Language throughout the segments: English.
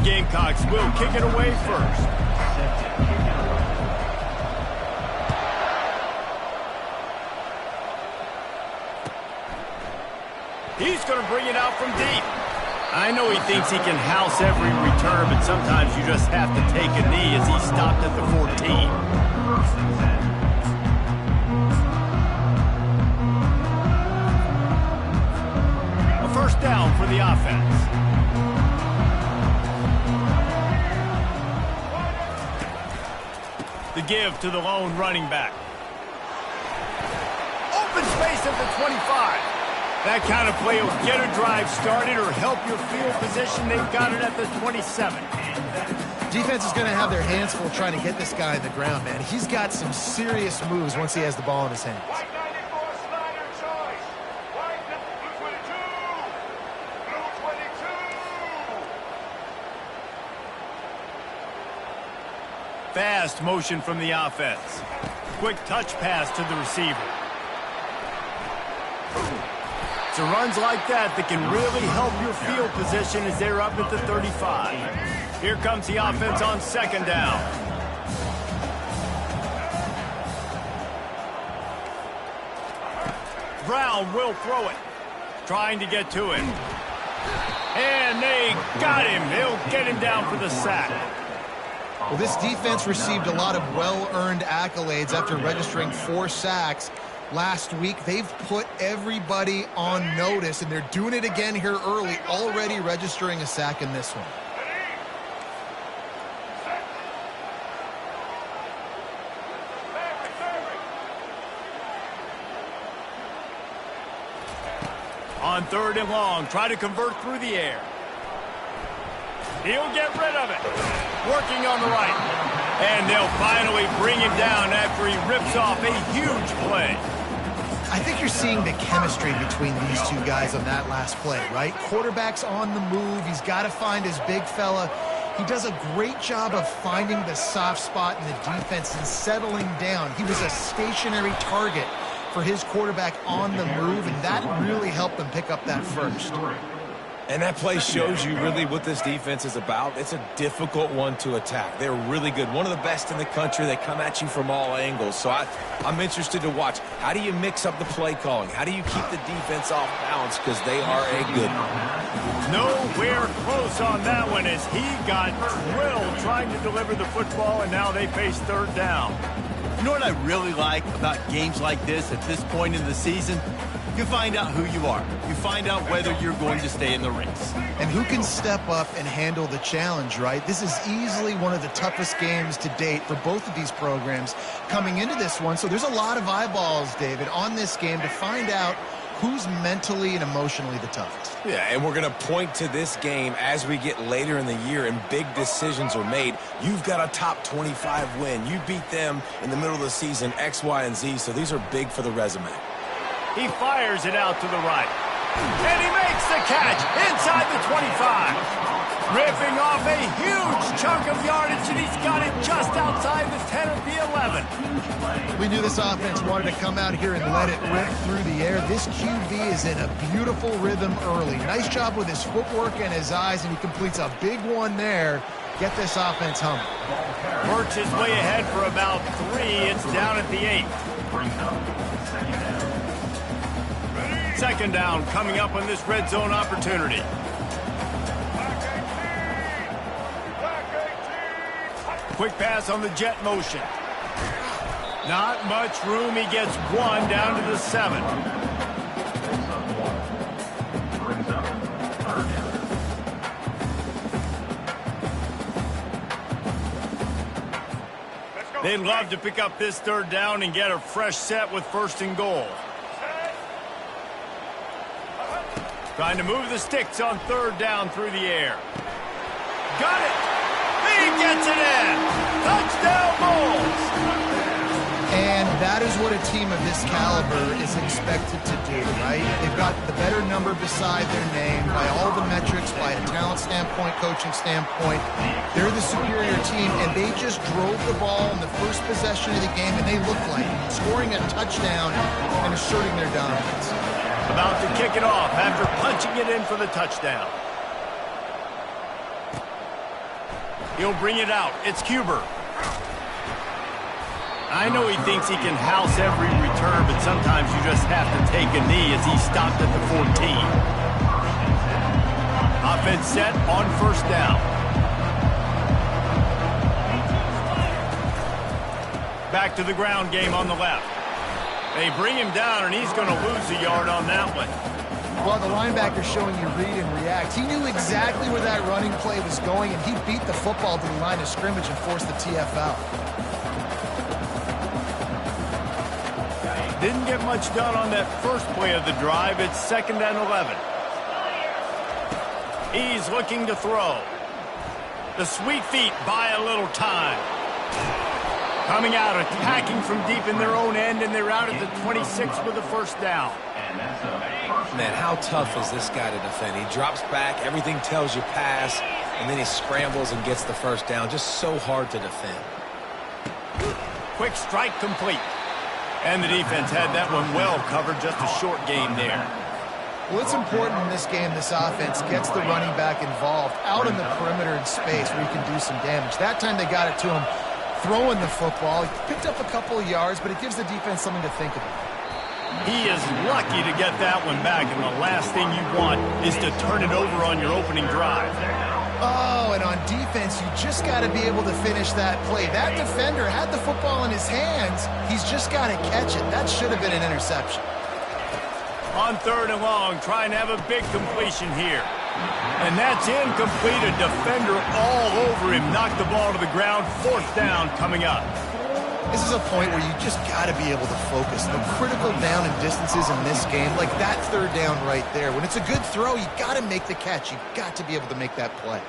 Gamecocks will kick it away first. He's going to bring it out from deep. I know he thinks he can house every return, but sometimes you just have to take a knee as he stopped at the 14. A first down for the offense. The give to the lone running back. Open space at the 25. That kind of play will get a drive started or help your field position. They've got it at the 27. Defense is going to have their hands full trying to get this guy on the ground, man. He's got some serious moves once he has the ball in his hands. Fast motion from the offense. Quick touch pass to the receiver. So runs like that can really help your field position as they're up at the 35. Here comes the offense on second down. Brown will throw it. Trying to get to him. And they got him. He'll get him down for the sack. Well, this defense received a lot of well-earned accolades after registering 4 sacks. Last week, they've put everybody on notice, and they're doing it again here early, already registering a sack in this one. On third and long, try to convert through the air. He'll get rid of it. Working on the right. And they'll finally bring him down after he rips off a huge play. I think you're seeing the chemistry between these two guys on that last play, right? Quarterback's on the move. He's got to find his big fella. He does a great job of finding the soft spot in the defense and settling down. He was a stationary target for his quarterback on the move, and that really helped them pick up that first. And that play shows you really what this defense is about. It's a difficult one to attack. They're really good. One of the best in the country. They come at you from all angles. So I'm interested to watch. How do you mix up the play calling? How do you keep the defense off balance? Because they are a good one. Nowhere close on that one as he got drilled trying to deliver the football, and now they face third down. You know what I really like about games like this at this point in the season? You find out who you are. You find out whether you're going to stay in the race. And who can step up and handle the challenge, right? This is easily one of the toughest games to date for both of these programs coming into this one. So there's a lot of eyeballs, David, on this game to find out who's mentally and emotionally the toughest. Yeah, and we're going to point to this game as we get later in the year and big decisions are made. You've got a top 25 win. You beat them in the middle of the season, X, Y, and Z, so these are big for the resume. He fires it out to the right. And he makes the catch inside the 25. Ripping off a huge chunk of yardage, and he's got it just outside the 10 of the 11. We knew this offense wanted to come out here and let it rip through the air. This QB is in a beautiful rhythm early. Nice job with his footwork and his eyes, and he completes a big one there. Get this offense humming. Works his way ahead for about 3. It's down at the 8. Second down coming up on this red zone opportunity. Quick pass on the jet motion. Not much room. He gets 1 down to the 7. They'd love to pick up this third down and get a fresh set with first and goal. Trying to move the sticks on third down through the air. Got it! He gets it in! Touchdown Bulls! And that is what a team of this caliber is expected to do, right? They've got the better number beside their name by all the metrics, by a talent standpoint, coaching standpoint. They're the superior team, and they just drove the ball in the first possession of the game, and they look like scoring a touchdown and asserting their dominance. About to kick it off after punching it in for the touchdown. He'll bring it out. It's Huber. I know he thinks he can house every return, but sometimes you just have to take a knee as he stopped at the 14. Offense set on first down. Back to the ground game on the left. They bring him down, and he's going to lose a yard on that one. Well, the linebacker's showing you read and react. He knew exactly where that running play was going, and he beat the football to the line of scrimmage and forced the TFL. Didn't get much done on that first play of the drive. It's 2nd and 11. He's looking to throw. The sweet feet buy a little time. Coming out, attacking from deep in their own end, and they're out at the 26 with a first down. Man, how tough is this guy to defend? He drops back, everything tells you pass, and then he scrambles and gets the first down. Just so hard to defend. Quick strike complete. And the defense had that one well covered, just a short gain there. Well, it's important in this game this offense gets the running back involved out in the perimeter in space where he can do some damage. That time they got it to him throwing the football. He picked up a couple of yards, but it gives the defense something to think about. He is lucky to get that one back, and the last thing you want is to turn it over on your opening drive. Oh, and on defense, you just got to be able to finish that play. That defender had the football in his hands. He's just got to catch it. That should have been an interception. On 3rd and long, trying to have a big completion here. And that's incomplete. A defender all over him. Knocked the ball to the ground. 4th down coming up. This is a point where you just got to be able to focus. The critical down and distances in this game, like that 3rd down right there. When it's a good throw, you got to make the catch. You got to be able to make that play.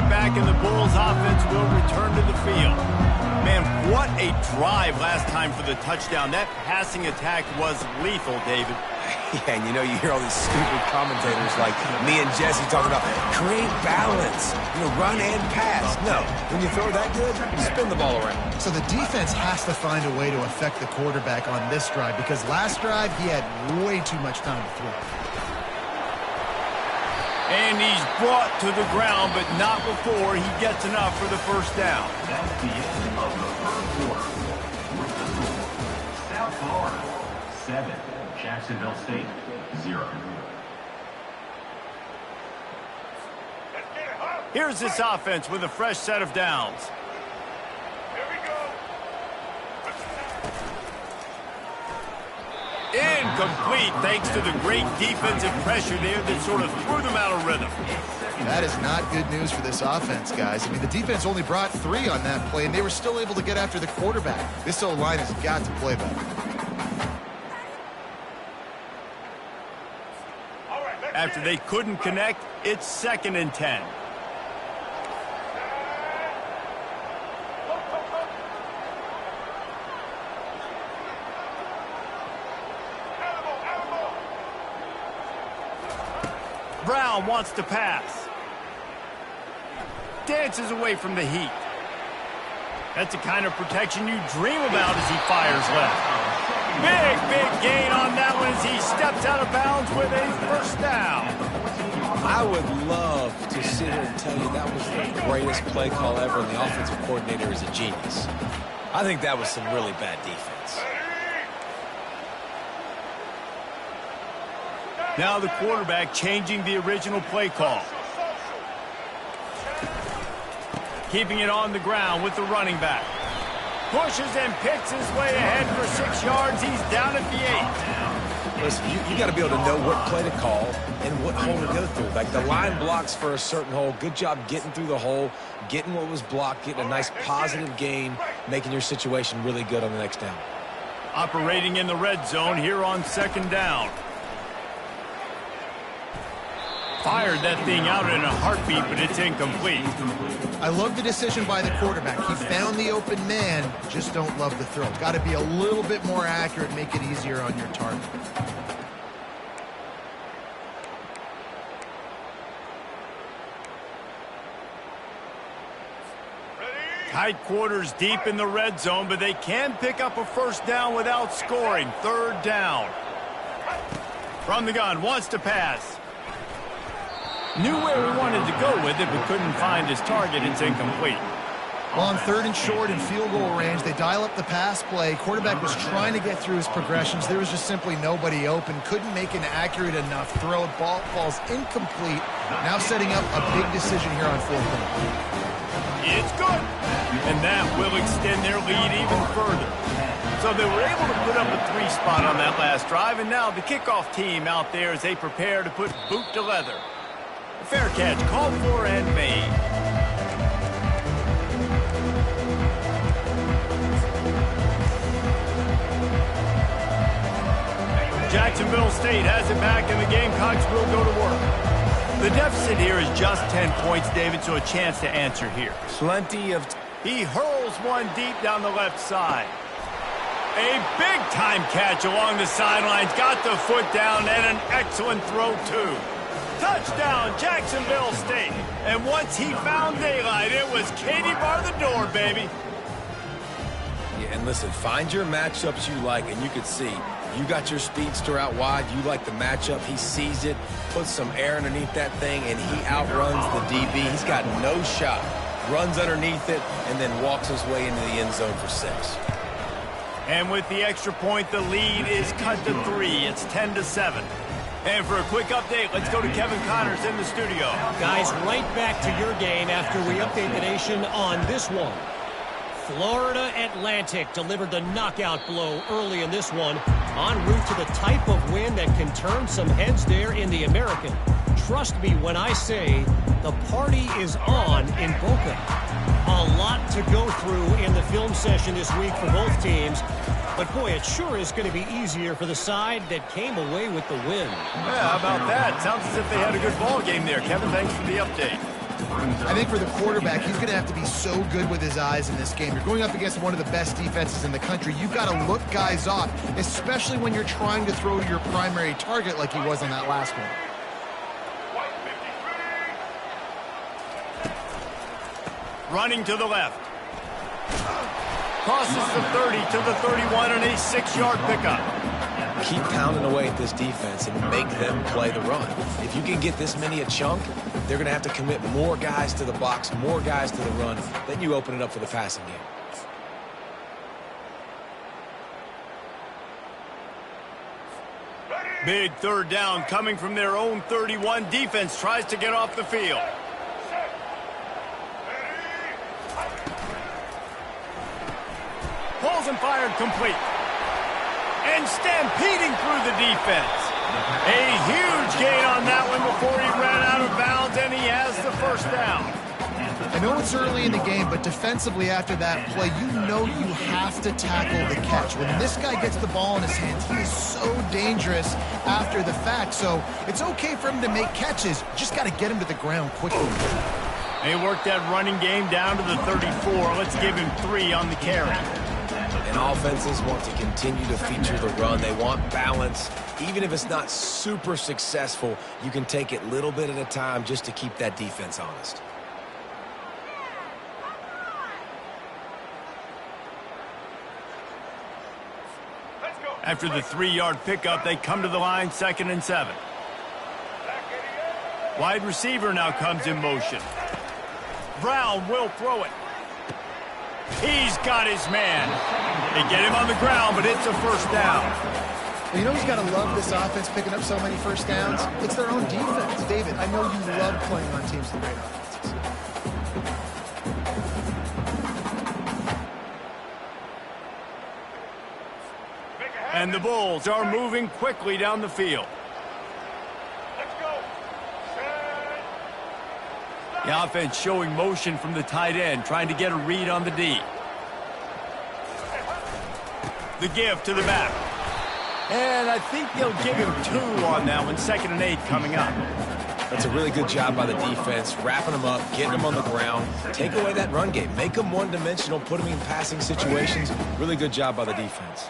Back in the Bulls offense will return to the field. Man, what a drive last time for the touchdown. That passing attack was lethal, David. Yeah, and you know, you hear all these stupid commentators like me and Jesse talking about create balance, run and pass. No, when you throw that good, you spin the ball around. So the defense has to find a way to affect the quarterback on this drive because last drive he had way too much time to throw. And he's brought to the ground, but not before he gets enough for the first down. That's the end of the first quarter. South Florida, 7. Jacksonville State, 0. Here's this offense with a fresh set of downs. Incomplete thanks to the great defensive pressure there that sort of threw them out of rhythm. That is not good news for this offense, guys. I mean, the defense only brought 3 on that play, and they were still able to get after the quarterback. This O-line has got to play better. After they couldn't connect, it's 2nd and 10. Brown wants to pass. Dances away from the heat. That's the kind of protection you dream about as he fires left. Big gain on that one as he steps out of bounds with a first down. I would love to sit here and tell you that was the greatest play call ever, and the offensive coordinator is a genius. I think that was some really bad defense. Now the quarterback changing the original play call. Keeping it on the ground with the running back. Pushes and picks his way ahead for 6 yards. He's down at the 8. Listen, you got to be able to know what play to call and what hole to go through. Like the line blocks for a certain hole. Good job getting through the hole, getting what was blocked, getting a nice positive gain, making your situation really good on the next down. Operating in the red zone here on 2nd down. Fired that thing out in a heartbeat, but it's incomplete. I love the decision by the quarterback. He found the open man, just don't love the throw. Got to be a little bit more accurate, make it easier on your target. Tight quarters deep in the red zone, but they can pick up a first down without scoring. 3rd down. From the gun, wants to pass. Knew where he wanted to go with it, but couldn't find his target. It's incomplete. Well, on 3rd and short in field goal range, they dial up the pass play. Quarterback was trying to get through his progressions. There was just simply nobody open. Couldn't make an accurate enough throw. Ball falls incomplete. Now setting up a big decision here on 4th down. It's good. And that will extend their lead even further. So they were able to put up a 3 spot on that last drive, and now the kickoff team out there as they prepare to put boot to leather. A fair catch called for and made. Jacksonville State has it back, and the Gamecocks will go to work. The deficit here is just 10 points, David, so a chance to answer here. Plenty of... He hurls one deep down the left side. A big-time catch along the sidelines. Got the foot down, and an excellent throw, too. Touchdown, Jacksonville State. And once he found daylight, it was Katie bar the door, baby. Yeah, and listen, find your matchups you like, and you can see you got your speedster out wide. You like the matchup. He sees it, puts some air underneath that thing, and he outruns the DB. He's got no shot. Runs underneath it, and then walks his way into the end zone for 6. And with the extra point, the lead is cut to 3. It's 10-7. And for a quick update, let's go to Kevin Connors in the studio. Guys, right back to your game after we update the nation on this one. Florida Atlantic delivered the knockout blow early in this one, en route to the type of win that can turn some heads there in the American. Trust me when I say the party is on in Boca. A lot to go through in the film session this week for both teams. But, boy, it sure is going to be easier for the side that came away with the win. Yeah, how about that? Sounds as if they had a good ball game there. Kevin, thanks for the update. I think for the quarterback, he's going to have to be so good with his eyes in this game. You're going up against one of the best defenses in the country. You've got to look guys off, especially when you're trying to throw to your primary target like he was on that last one. Running to the left. Crosses the 30 to the 31 and a 6-yard pickup. Keep pounding away at this defense and make them play the run. If you can get this many a chunk, they're going to have to commit more guys to the box, more guys to the run. Then you open it up for the passing game. Big 3rd down coming from their own 31. Defense tries to get off the field. Pulls and fired complete. And stampeding through the defense. A huge gain on that one before he ran out of bounds, and he has the first down. I know it's early in the game, but defensively after that play, you know you have to tackle the catch. When this guy gets the ball in his hands, he is so dangerous after the fact. So it's okay for him to make catches. Just got to get him to the ground quickly. They worked that running game down to the 34. Let's give him 3 on the carry. And offenses want to continue to feature the run. They want balance. Even if it's not super successful, you can take it little bit at a time just to keep that defense honest. After the 3-yard pickup, they come to the line, 2nd and 7. Wide receiver now comes in motion. Brown will throw it. He's got his man. They get him on the ground, but it's a first down. Well, you know who's got to love this offense picking up so many first downs? It's their own defense. David, I know you love playing on teams with great offenses. And the Bulls are moving quickly down the field. The offense showing motion from the tight end, trying to get a read on the D. The give to the back. And I think they'll give him 2 on that one. 2nd and 8 coming up. That's a really good job by the defense, wrapping them up, getting them on the ground. Take away that run game. Make them one-dimensional, put them in passing situations. Really good job by the defense.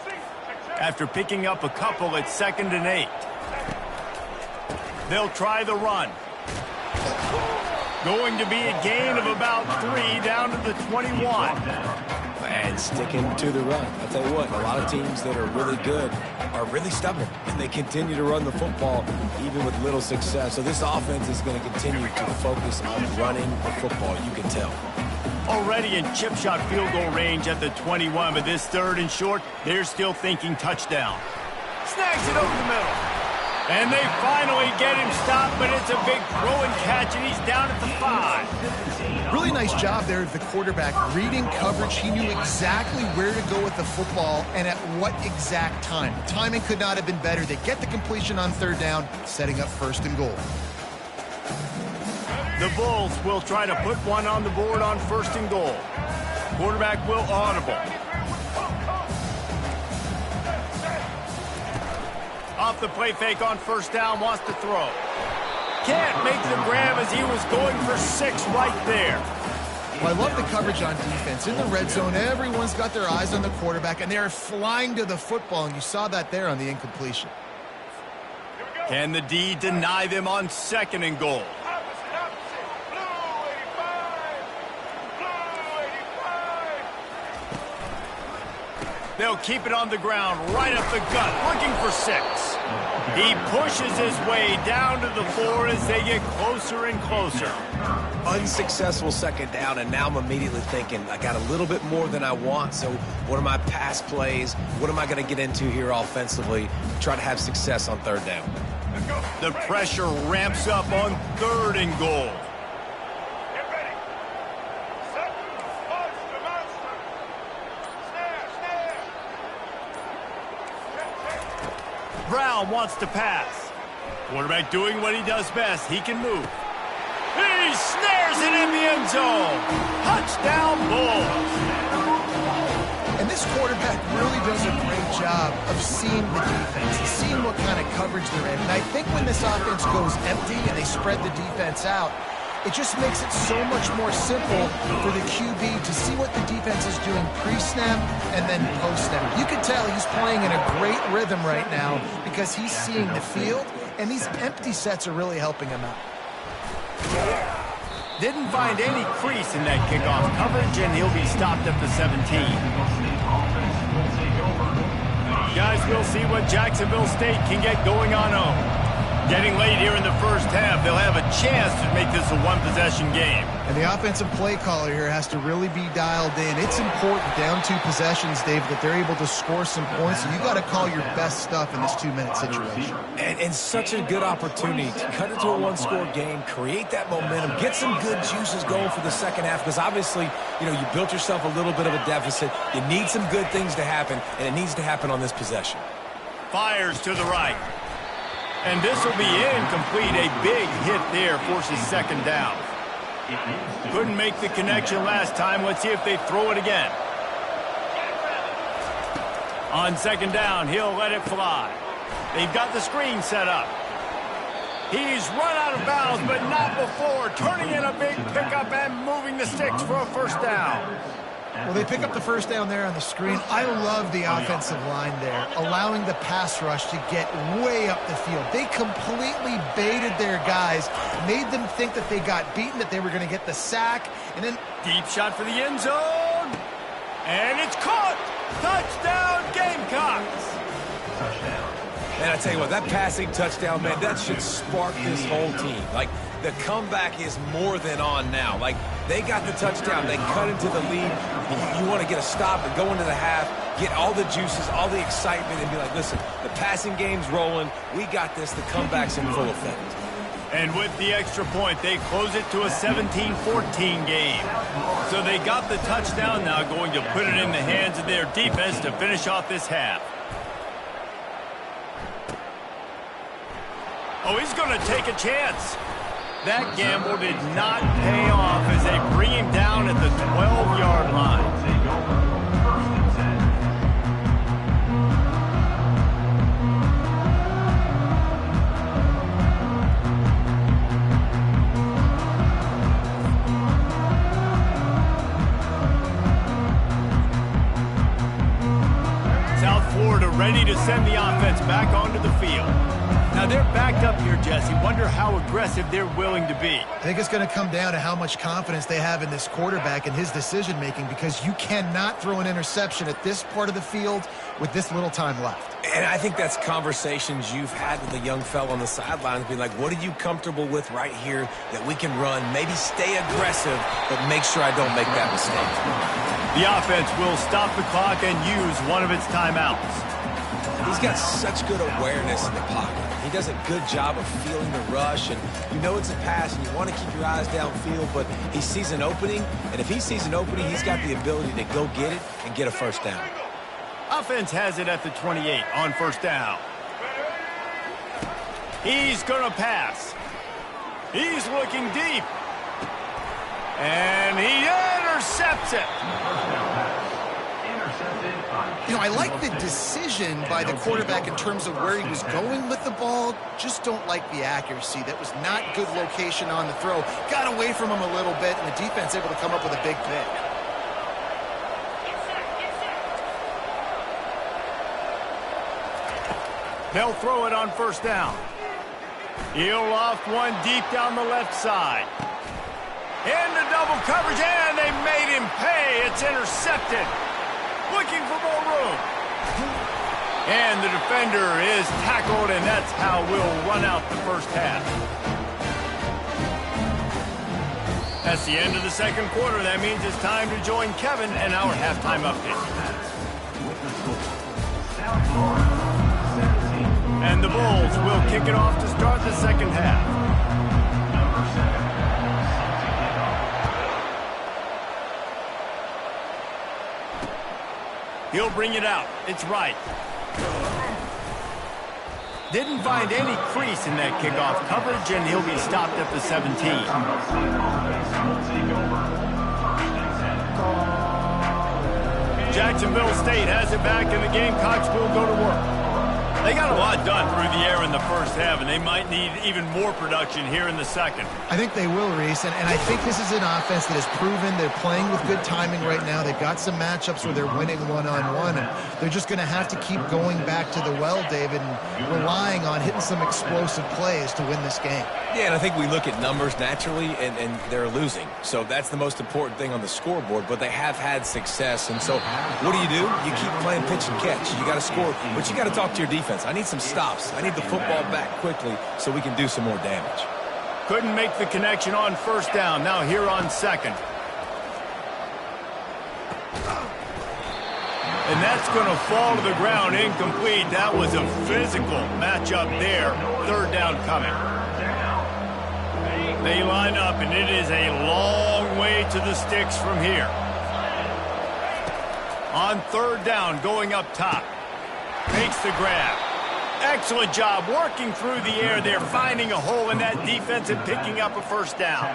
After picking up a couple, it's 2nd and 8. They'll try the run. Going to be a gain of about 3 down to the 21. And sticking to the run. I'll tell you what, a lot of teams that are really good are really stubborn, and they continue to run the football even with little success. So this offense is going to continue to focus on running the football, you can tell. Already in chip shot field goal range at the 21, but this 3rd and short, they're still thinking touchdown. Snags it over the middle. And they finally get him stopped, but it's a big throw and catch, and he's down at the 5. Really nice job there of the quarterback. Reading coverage, he knew exactly where to go with the football and at what exact time. The timing could not have been better. They get the completion on 3rd down, setting up 1st and goal. The Bulls will try to put one on the board on 1st and goal. Quarterback will audible. Off the play fake on 1st down, wants to throw. Can't make the grab as he was going for 6 right there. Well, I love the coverage on defense. In the red zone, everyone's got their eyes on the quarterback, and they're flying to the football, and you saw that there on the incompletion. Can the D deny them on 2nd and goal? They'll keep it on the ground, right up the gut, looking for 6. He pushes his way down to the 4 as they get closer and closer. Unsuccessful 2nd down, and now I'm immediately thinking, I got a little bit more than I want, so what are my pass plays? What am I going to get into here offensively to try to have success on 3rd down? The pressure ramps up on 3rd and goal. Brown wants to pass. Quarterback doing what he does best. He can move. He snares it in the end zone. Touchdown, Bulls. And this quarterback really does a great job of seeing the defense, seeing what kind of coverage they're in. And I think when this offense goes empty and they spread the defense out, it just makes it so much more simple for the QB to see what the defense is doing pre-snap and then post-snap. You can tell he's playing in a great rhythm right now because he's seeing the field, and these empty sets are really helping him out. Didn't find any crease in that kickoff coverage, and he'll be stopped at the 17. Guys, we'll see what Jacksonville State can get going on home. Getting late here in the 1st half, they'll have a chance to make this a 1-possession game. And the offensive play caller here has to really be dialed in. It's important down 2 possessions, Dave, that they're able to score some points. So you got to call your best stuff in this 2-minute situation. And such a good opportunity to cut into a 1-score game, create that momentum, get some good juices going for the 2nd half, because obviously, you know, you built yourself a little bit of a deficit. You need some good things to happen, and it needs to happen on this possession. Fires to the right. And this will be incomplete. A big hit there forces 2nd down. Couldn't make the connection last time. Let's see if they throw it again. On 2nd down, he'll let it fly. They've got the screen set up. He's run out of bounds, but not before. Turning in a big pickup and moving the sticks for a 1st down. Well, they pick up the 1st down there on the screen. I love the offensive line there, allowing the pass rush to get way up the field. They completely baited their guys, made them think that they got beaten, that they were going to get the sack, and then Deep shot for the end zone. And it's caught. Touchdown, Gamecocks. Touchdown. And I tell you what, that passing touchdown, man, that should spark this whole team. Like, the comeback is more than on now. Like, they got the touchdown. They cut into the lead. You want to get a stop and go into the half, get all the juices, all the excitement, and be like, listen, the passing game's rolling. We got this. The comeback's in full effect. And with the extra point, they close it to a 17-14 game. So they got the touchdown, now going to put it in the hands of their defense to finish off this half. Oh, he's going to take a chance. That gamble did not pay off as they bring him down at the 12-yard line. South Florida ready to send the offense back onto the field. Now they're backed up here, Jesse. Wonder how aggressive they're willing to be. I think it's going to come down to how much confidence they have in this quarterback and his decision-making, because you cannot throw an interception at this part of the field with this little time left. And I think that's conversations you've had with a young fellow on the sidelines, being like, what are you comfortable with right here that we can run? Maybe stay aggressive, but make sure I don't make that mistake. The offense will stop the clock and use one of its timeouts. He's got such good awareness in the pocket. He does a good job of feeling the rush, and you know it's a pass, and you want to keep your eyes downfield, but he sees an opening, and if he sees an opening, he's got the ability to go get it and get a first down. Offense has it at the 28 on first down. He's going to pass. He's looking deep. And he intercepts it. You know, I like the decision by the quarterback in terms of where he was going with the ball. Just don't like the accuracy. That was not good location on the throw. Got away from him a little bit, and the defense able to come up with a big pick. They'll throw it on first down. He'll loft one deep down the left side. Into double coverage, and they made him pay. It's intercepted. Looking for more room. And the defender is tackled, and that's how we'll run out the first half. That's the end of the second quarter. That means it's time to join Kevin and our halftime update. And the Bulls will kick it off to start the second half. He'll bring it out. It's right. Didn't find any crease in that kickoff coverage, and he'll be stopped at the 17. Jacksonville State has it back, and the Gamecocks will go to work. They got a lot done through the air in the first half, and they might need even more production here in the second. I think they will, Reese, and I think this is an offense that has proven they're playing with good timing right now. They've got some matchups where they're winning one-on-one, and they're just going to have to keep going back to the well, David, and relying on hitting some explosive plays to win this game. Yeah, and I think we look at numbers naturally, and they're losing. So that's the most important thing on the scoreboard, but they have had success. And so what do? You keep playing pitch and catch. You got to score, but you got to talk to your defense. I need some stops. I need the football back quickly so we can do some more damage. Couldn't make the connection on first down. Now here on second. And that's going to fall to the ground incomplete. That was a physical matchup there. Third down coming. They line up, and it is a long way to the sticks from here. On third down, going up top. Makes the grab. Excellent job working through the air there, finding a hole in that defense and picking up a first down.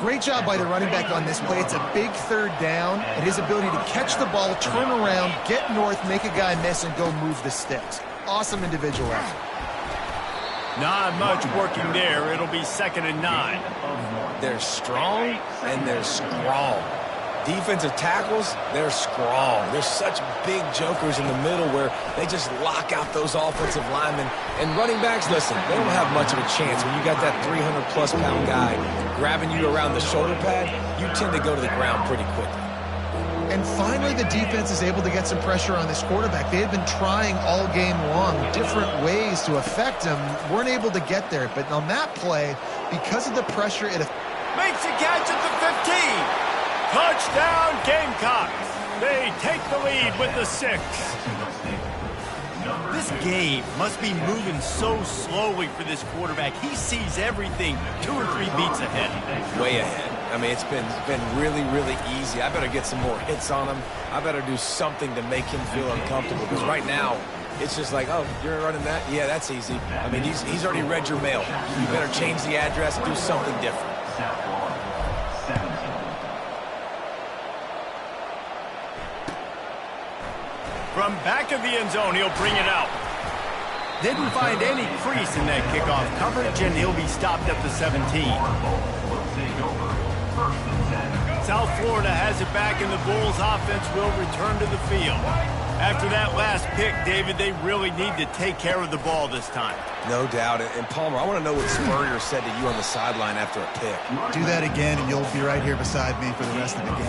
Great job by the running back on this play. It's a big third down, and his ability to catch the ball, turn around, get north, make a guy miss, and go move the sticks. Awesome individual effort. Not much working there. It'll be 2nd and 9. They're strong, and they're strong. Defensive tackles, they're strong. They're such big jokers in the middle where they just lock out those offensive linemen. And running backs, listen, they don't have much of a chance. When you got that 300-plus pound guy grabbing you around the shoulder pad, you tend to go to the ground pretty quickly. And finally, the defense is able to get some pressure on this quarterback. They had been trying all game long different ways to affect him, weren't able to get there. But on that play, because of the pressure, it makes a catch at the 15. Touchdown, Gamecocks. They take the lead with the 6. This game must be moving so slowly for this quarterback. He sees everything 2 or 3 beats ahead. Way ahead. I mean, it's been really, really easy. I better get some more hits on him. I better do something to make him feel uncomfortable, because right now, it's just like, oh, you're running that? Yeah, that's easy. I mean, he's already read your mail. You better change the address, do something different. From back of the end zone, he'll bring it out. Didn't find any crease in that kickoff coverage, and he'll be stopped at the 17. South Florida has it back, and the Bulls offense will return to the field. After that last pick, David, they really need to take care of the ball this time. No doubt. And Palmer, I want to know what Spurrier said to you on the sideline after a pick. Do that again, and you'll be right here beside me for the rest of the game.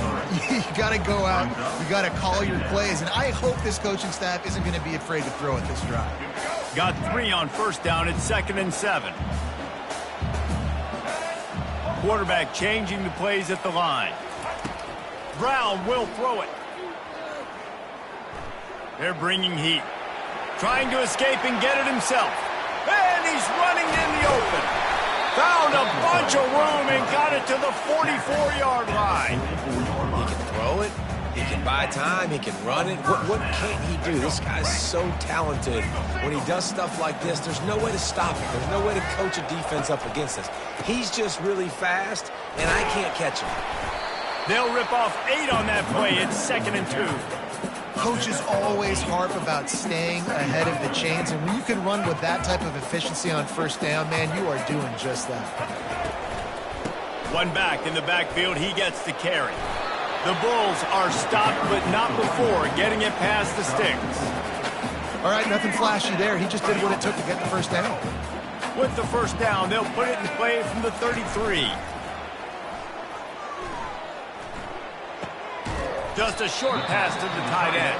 You got to go out. You got to call your plays. And I hope this coaching staff isn't going to be afraid to throw at this drive. Got 3 on first down. It's 2nd and 7. Quarterback changing the plays at the line. Brown will throw it. They're bringing heat. Trying to escape and get it himself. And he's running in the open. Found a bunch of room and got it to the 44-yard line. He can throw it. He can buy time. He can run it. What can't he do? This guy's so talented. When he does stuff like this, there's no way to stop him. There's no way to coach a defense up against this. He's just really fast, and I can't catch him. They'll rip off 8 on that play. It's 2nd and 2. Coaches always harp about staying ahead of the chains, and when you can run with that type of efficiency on first down, man, you are doing just that. One back in the backfield. He gets the carry. The Bulls are stopped, but not before getting it past the sticks. All right, nothing flashy there. He just did what it took to get the first down. With the first down, they'll put it in play from the 33. Just a short pass to the tight end.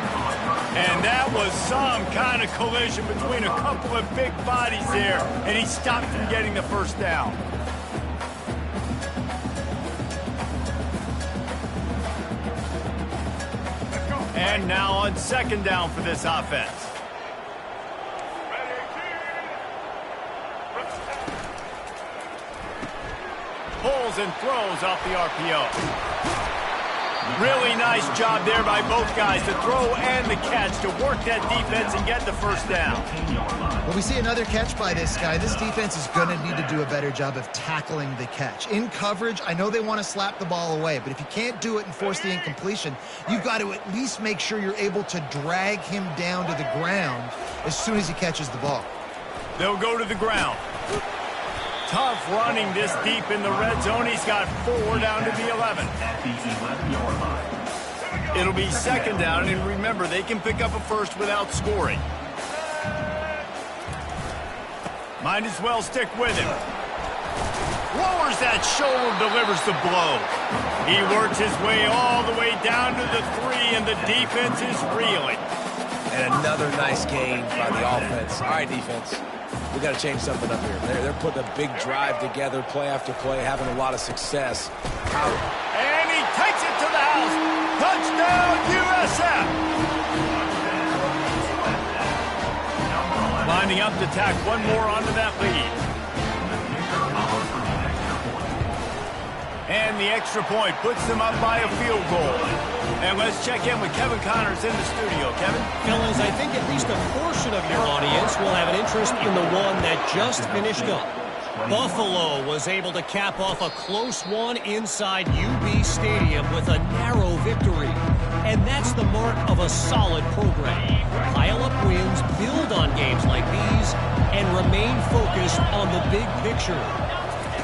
And that was some kind of collision between a couple of big bodies there, and he stopped from getting the first down. And now on 2nd down for this offense. Pulls and throws off the RPO. Really nice job there by both guys, the throw and the catch, to work that defense and get the first down. When we see another catch by this guy, this defense is going to need to do a better job of tackling the catch. In coverage, I know they want to slap the ball away, but if you can't do it and force the incompletion, you've got to at least make sure you're able to drag him down to the ground as soon as he catches the ball. They'll go to the ground. Tough running this deep in the red zone. He's got 4 down to the 11. It'll be 2nd down, and remember, they can pick up a first without scoring. Might as well stick with him. Lowers that shoulder, delivers the blow. He works his way all the way down to the 3, and the defense is reeling. And another nice gain by the offense. All right, defense. We got to change something up here. They're putting a big drive together, play after play, having a lot of success. And he takes it to the house. Touchdown, USF. Lining up to tack one more onto that lead. And the extra point puts them up by a field goal. And let's check in with Kevin Connors in the studio. Kevin? Fellas, I think at least a portion of your audience will have an interest in the one that just finished up. Buffalo was able to cap off a close one inside UB Stadium with a narrow victory. And that's the mark of a solid program. Pile up wins, build on games like these, and remain focused on the big picture.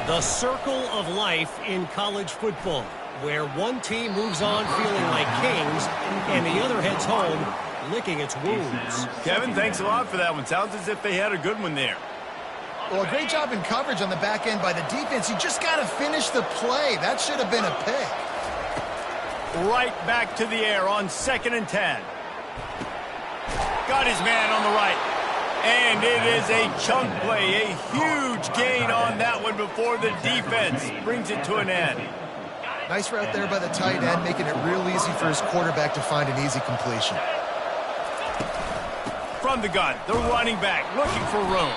The circle of life in college football, where one team moves on feeling like kings and the other heads home licking its wounds. Kevin, thanks a lot for that one. Sounds as if they had a good one there. Well, a great job in coverage on the back end by the defense. You just got to finish the play. That should have been a pick. Right back to the air on 2nd and 10. Got his man on the right. And it is a chunk play, a huge gain on that one before the defense brings it to an end. Nice route there by the tight end, making it real easy for his quarterback to find an easy completion. From the gun, the running back looking for room.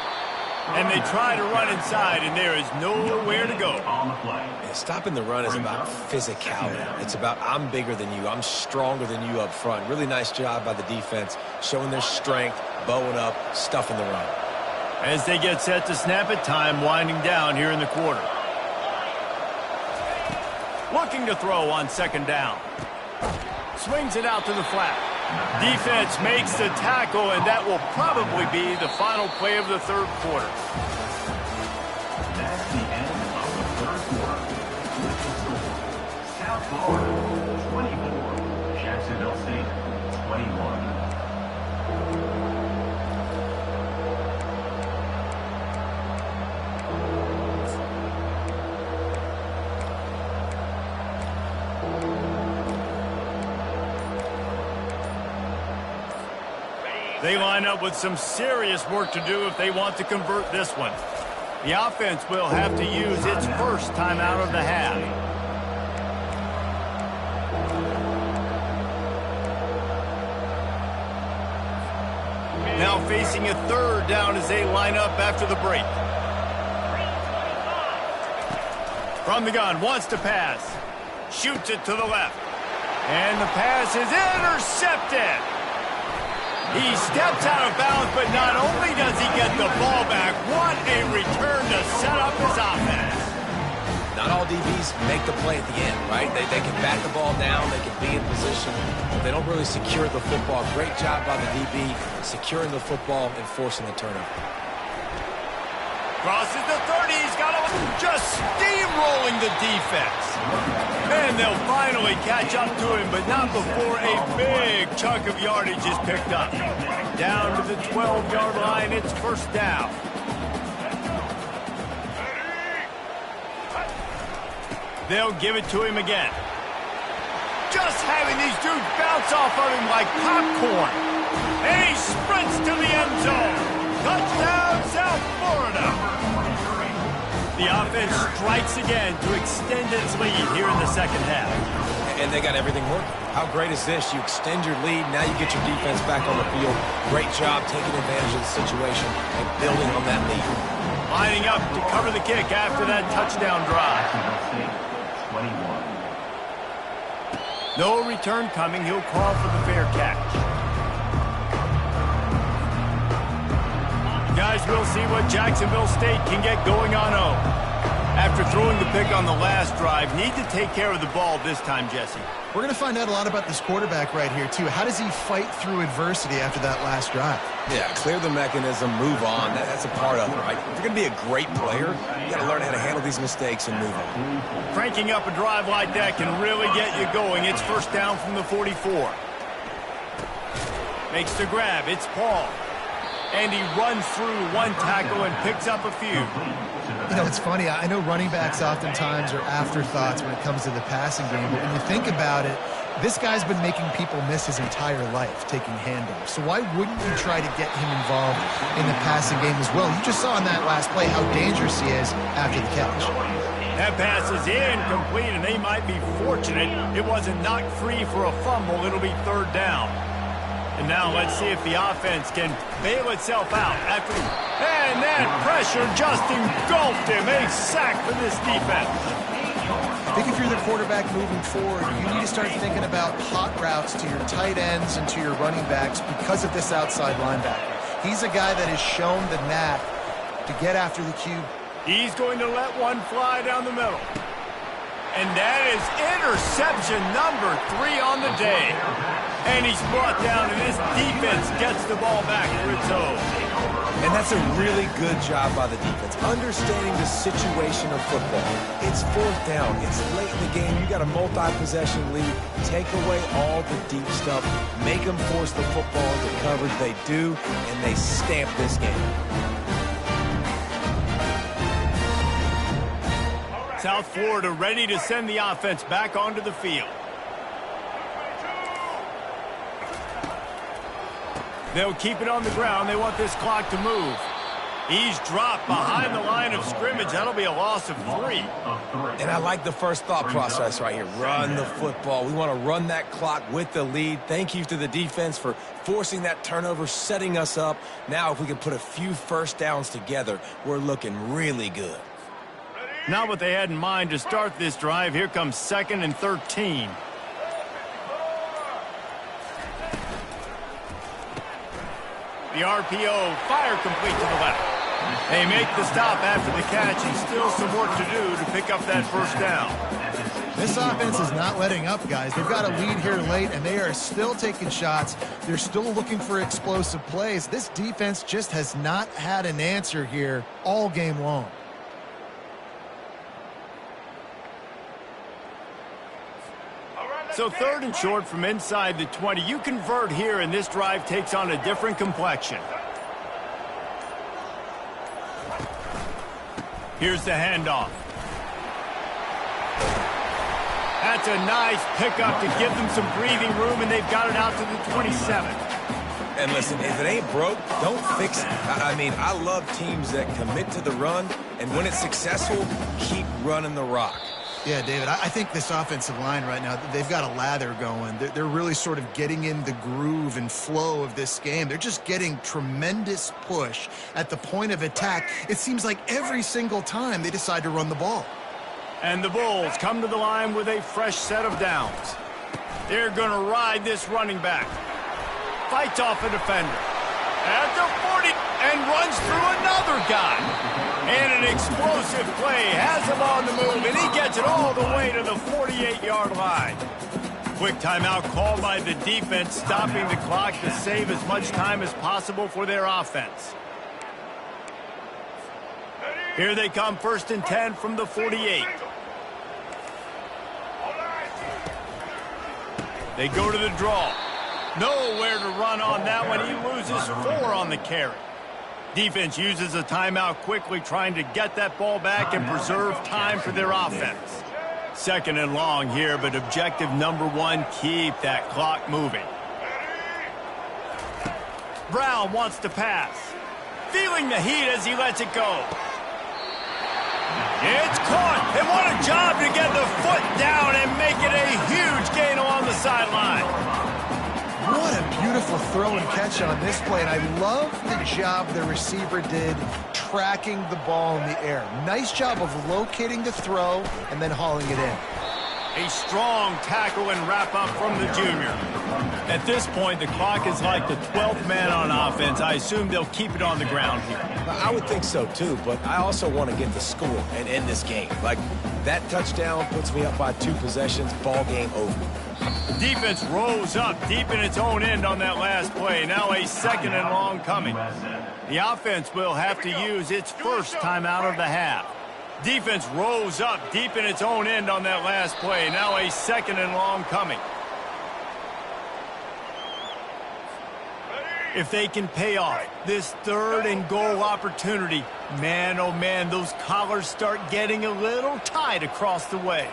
And they try to run inside, and there is nowhere to go. Yeah, stopping the run is about physicality. It's about I'm bigger than you, I'm stronger than you up front. Really nice job by the defense, showing their strength, bowing up, stuffing the run. As they get set to snap it, time winding down here in the quarter. Looking to throw on 2nd down. Swings it out to the flat. Defense makes the tackle, and that will probably be the final play of the 3rd quarter. That's the end of the 3rd quarter. South Florida, 24. Jacksonville State, 21. They line up with some serious work to do if they want to convert this one. The offense will have to use its first timeout of the half. Now facing a third down as they line up after the break. From the gun, wants to pass. Shoots it to the left. And the pass is intercepted. He steps out of bounds, but not only does he get the ball back, what a return to set up his offense. Not all DBs make the play at the end, right? They can back the ball down, they can be in position, but they don't really secure the football. Great job by the DB securing the football and forcing the turnover. Crosses the 30, he's got to just steamrolling the defense. And they'll finally catch up to him, but not before a big chunk of yardage is picked up. Down to the 12-yard line, it's first down. They'll give it to him again. Just having these dudes bounce off of him like popcorn. And he sprints to the end zone. Touchdown, South Florida. The offense strikes again to extend its lead here in the second half. And they got everything working. How great is this? You extend your lead, now you get your defense back on the field. Great job taking advantage of the situation and building on that lead. Lining up to cover the kick after that touchdown drive. 21. No return coming. He'll call for the fair catch. Guys, we'll see what Jacksonville State can get going on 0. After throwing the pick on the last drive, need to take care of the ball this time, Jesse. We're going to find out a lot about this quarterback right here, too. How does he fight through adversity after that last drive? Yeah, clear the mechanism, move on. That's a part of it, right? If you're going to be a great player, you got to learn how to handle these mistakes and move on. Cranking up a drive like that can really get you going. It's first down from the 44. Makes the grab. It's Paul. And he runs through one tackle and picks up a few. You know, it's funny. I know running backs oftentimes are afterthoughts when it comes to the passing game, but when you think about it, this guy's been making people miss his entire life taking handoffs. So why wouldn't you try to get him involved in the passing game as well? You just saw in that last play how dangerous he is after the catch. That pass is incomplete, and they might be fortunate it wasn't knocked free for a fumble. It'll be third down. And now let's see if the offense can bail itself out. And that pressure just engulfed him. A sack for this defense. I think if you're the quarterback moving forward, you need to start thinking about hot routes to your tight ends and to your running backs because of this outside linebacker. He's a guy that has shown the knack to get after the QB. He's going to let one fly down the middle. And that is interception number 3 on the day. And he's brought down, and this defense gets the ball back for its own. And that's a really good job by the defense, understanding the situation of football. It's fourth down. It's late in the game. You got a multi-possession lead. Take away all the deep stuff. Make them force the football into coverage. They do, and they stamp this game. South Florida ready to send the offense back onto the field. They'll keep it on the ground. They want this clock to move. He's dropped behind the line of scrimmage. That'll be a loss of 3. And I like the first thought process right here. Run the football. We want to run that clock with the lead. Thank you to the defense for forcing that turnover, setting us up. Now if we can put a few first downs together, we're looking really good. Not what they had in mind to start this drive. Here comes 2nd and 13. The RPO, fire complete to the left. They make the stop after the catch, and still some work to do to pick up that first down. This offense is not letting up, guys. They've got a lead here late, and they are still taking shots. They're still looking for explosive plays. This defense just has not had an answer here all game long. So 3rd and short from inside the 20. You convert here, and this drive takes on a different complexion. Here's the handoff. That's a nice pickup to give them some breathing room, and they've got it out to the 27. And listen, if it ain't broke, don't fix it. I mean, I love teams that commit to the run, and when it's successful, keep running the rock. Yeah, David, I think this offensive line right now, they've got a lather going. They're really sort of getting in the groove and flow of this game. They're just getting tremendous push at the point of attack. It seems like every single time they decide to run the ball. And the Bulls come to the line with a fresh set of downs. They're going to ride this running back. Fights off a defender. At the 40, and runs through another guy. And an explosive play. Has him on the move, and he gets it all the way to the 48-yard line. Quick timeout called by the defense, stopping the clock to save as much time as possible for their offense. Here they come, 1st and 10 from the 48. They go to the draw. Nowhere to run on that one. He loses 4 on the carry. Defense uses a timeout quickly, trying to get that ball back and preserve time for their offense. 2nd and long here, but objective number 1, keep that clock moving. Brown wants to pass. Feeling the heat as he lets it go. It's caught, and what a job to get the foot down and make it a huge gain along the sideline. What a beautiful throw and catch on this play, and I love the job the receiver did tracking the ball in the air. Nice job of locating the throw and then hauling it in. A strong tackle and wrap-up from the junior. At this point, the clock is like the 12th man on offense. I assume they'll keep it on the ground here. I would think so, too, but I also want to get the score and end this game. Like, that touchdown puts me up by 2 possessions, ball game over. Defense rose up deep in its own end on that last play. Now a 2nd and long coming. The offense will have to use its first timeout of the half. Defense rose up deep in its own end on that last play. Now a 2nd and long coming. If they can pay off this 3rd and goal opportunity, man, oh man, those collars start getting a little tight across the way.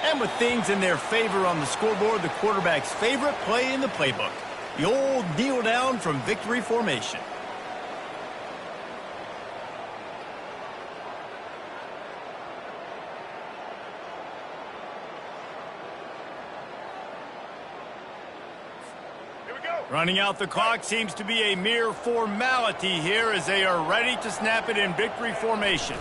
And with things in their favor on the scoreboard, the quarterback's favorite play in the playbook, the old kneel down from victory formation. Running out the clock seems to be a mere formality here as they are ready to snap it in victory formation.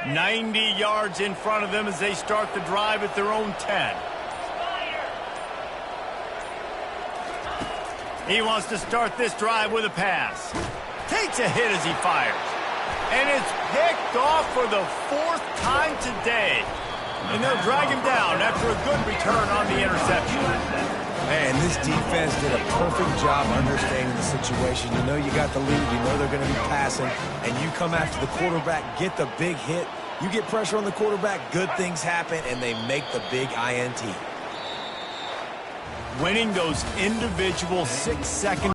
.90 yards in front of them as they start the drive at their own 10. He wants to start this drive with a pass. Takes a hit as he fires. And it's picked off for the 4th time today. And they'll drag him down after a good return on the interception. Man, this defense did a perfect job understanding the situation. You know you got the lead. You know they're going to be passing. And you come after the quarterback, get the big hit. You get pressure on the quarterback, good things happen, and they make the big INT. Winning those individual 6-second